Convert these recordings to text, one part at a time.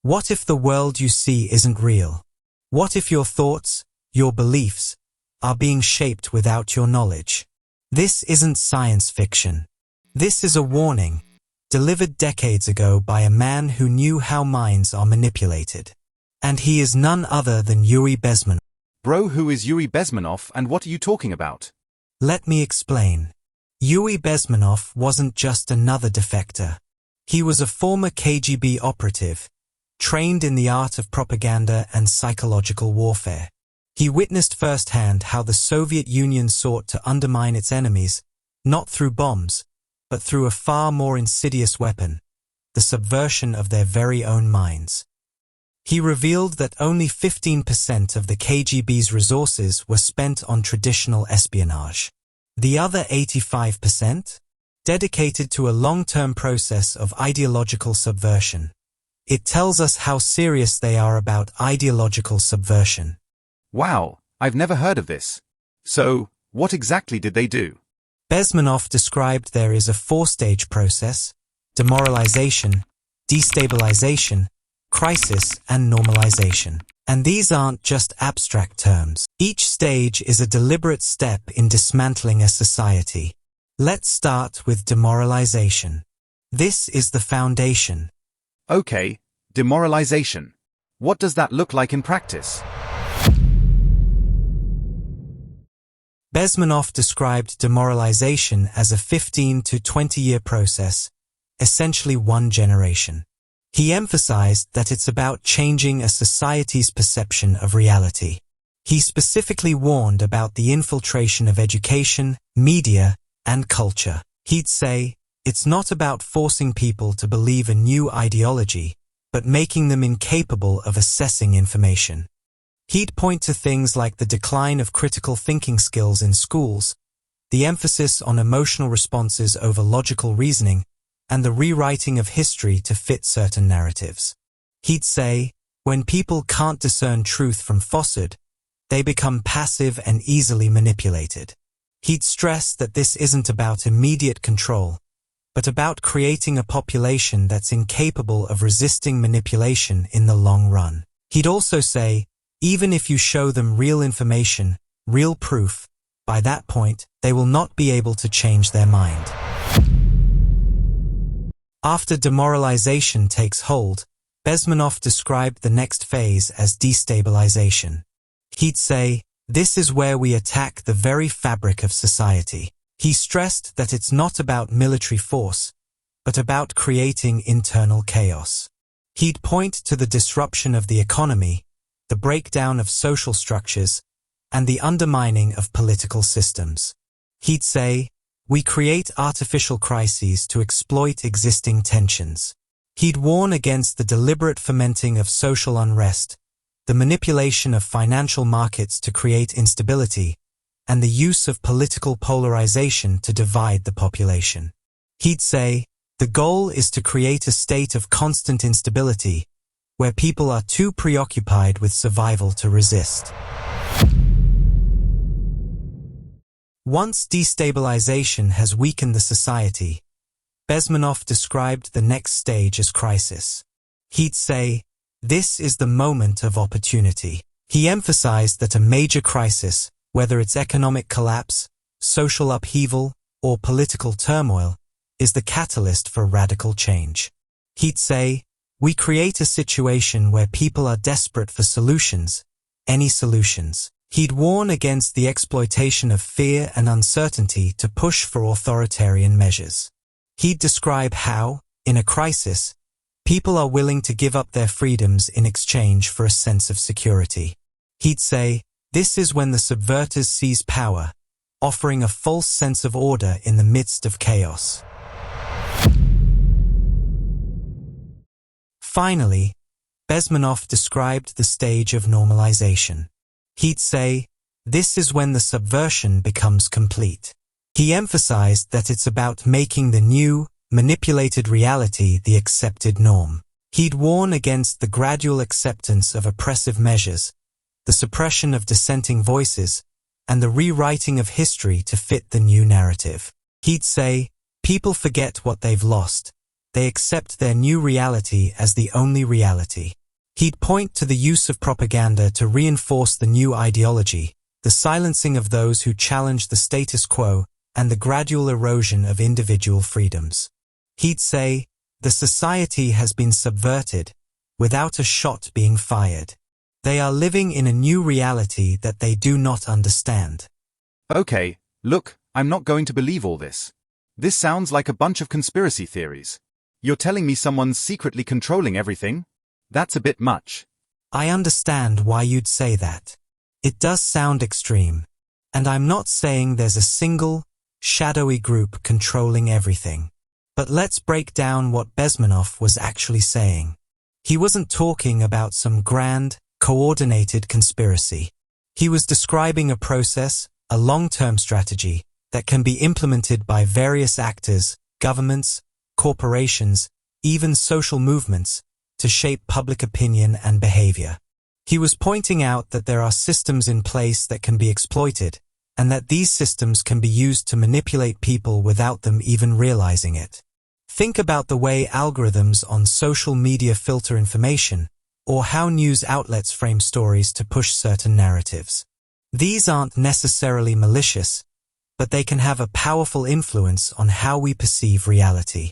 What if the world you see isn't real? What if your thoughts, your beliefs, are being shaped without your knowledge? This isn't science fiction. This is a warning, delivered decades ago by a man who knew how minds are manipulated. And he is none other than Yuri Bezmenov. Bro, who is Yuri Bezmenov and what are you talking about? Let me explain. Yuri Bezmenov wasn't just another defector. He was a former KGB operative, trained in the art of propaganda and psychological warfare. He witnessed firsthand how the Soviet Union sought to undermine its enemies, not through bombs, but through a far more insidious weapon, the subversion of their very own minds. He revealed that only 15% of the KGB's resources were spent on traditional espionage. The other 85%? Dedicated to a long-term process of ideological subversion. It tells us how serious they are about ideological subversion. Wow, I've never heard of this. So, what exactly did they do? Bezmenov described there is a four-stage process: demoralization, destabilization, crisis, and normalization. And these aren't just abstract terms. Each stage is a deliberate step in dismantling a society. Let's start with demoralization. This is the foundation. Okay, demoralization. What does that look like in practice? Bezmenov described demoralization as a 15 to 20-year process, essentially one generation. He emphasized that it's about changing a society's perception of reality. He specifically warned about the infiltration of education, media, and culture. He'd say, it's not about forcing people to believe a new ideology, but making them incapable of assessing information. He'd point to things like the decline of critical thinking skills in schools, the emphasis on emotional responses over logical reasoning, and the rewriting of history to fit certain narratives. He'd say, when people can't discern truth from falsehood, they become passive and easily manipulated. He'd stress that this isn't about immediate control, but about creating a population that's incapable of resisting manipulation in the long run. He'd also say, even if you show them real information, real proof, by that point, they will not be able to change their mind. After demoralization takes hold, Bezmenov described the next phase as destabilization. He'd say, this is where we attack the very fabric of society. He stressed that it's not about military force, but about creating internal chaos. He'd point to the disruption of the economy, the breakdown of social structures, and the undermining of political systems. He'd say, we create artificial crises to exploit existing tensions. He'd warn against the deliberate fomenting of social unrest, the manipulation of financial markets to create instability, and the use of political polarization to divide the population. He'd say, the goal is to create a state of constant instability, where people are too preoccupied with survival to resist. Once destabilization has weakened the society, Bezmenov described the next stage as crisis. He'd say, this is the moment of opportunity. He emphasized that a major crisis, whether it's economic collapse, social upheaval, or political turmoil, is the catalyst for radical change. He'd say, we create a situation where people are desperate for solutions, any solutions. He'd warn against the exploitation of fear and uncertainty to push for authoritarian measures. He'd describe how, in a crisis, people are willing to give up their freedoms in exchange for a sense of security. He'd say, this is when the subverters seize power, offering a false sense of order in the midst of chaos. Finally, Bezmenov described the stage of normalization. He'd say, this is when the subversion becomes complete. He emphasized that it's about making the new, manipulated reality the accepted norm. He'd warn against the gradual acceptance of oppressive measures, the suppression of dissenting voices, and the rewriting of history to fit the new narrative. He'd say, people forget what they've lost, They accept their new reality as the only reality. He'd point to the use of propaganda to reinforce the new ideology, the silencing of those who challenge the status quo, and the gradual erosion of individual freedoms. He'd say, the society has been subverted, without a shot being fired. They are living in a new reality that they do not understand. Okay, look, I'm not going to believe all this. This sounds like a bunch of conspiracy theories. You're telling me someone's secretly controlling everything? That's a bit much. I understand why you'd say that. It does sound extreme. And I'm not saying there's a single, shadowy group controlling everything. But let's break down what Bezmenov was actually saying. He wasn't talking about some grand, coordinated conspiracy. He was describing a process, a long-term strategy, that can be implemented by various actors, governments, corporations, even social movements, to shape public opinion and behavior. He was pointing out that there are systems in place that can be exploited, and that these systems can be used to manipulate people without them even realizing it. Think about the way algorithms on social media filter information, or how news outlets frame stories to push certain narratives. These aren't necessarily malicious, but they can have a powerful influence on how we perceive reality.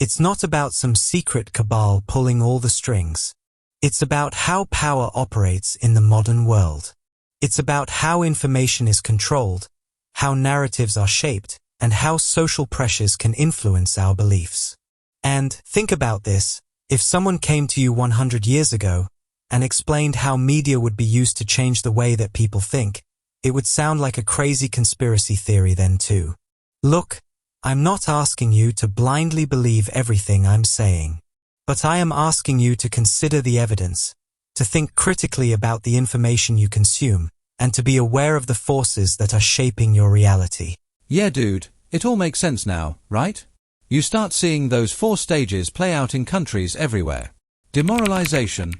It's not about some secret cabal pulling all the strings. It's about how power operates in the modern world. It's about how information is controlled, how narratives are shaped, and how social pressures can influence our beliefs. And, think about this, if someone came to you 100 years ago and explained how media would be used to change the way that people think, it would sound like a crazy conspiracy theory then too. Look, I'm not asking you to blindly believe everything I'm saying. But I am asking you to consider the evidence, to think critically about the information you consume, and to be aware of the forces that are shaping your reality. Yeah, dude, it all makes sense now, right? You start seeing those 4 stages play out in countries everywhere. Demoralization.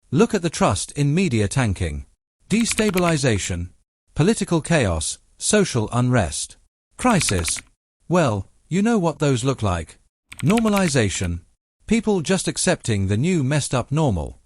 Look at the trust in media tanking. Destabilization. Political chaos, social unrest. Crisis. Well, you know what those look like. Normalization. People just accepting the new messed up normal.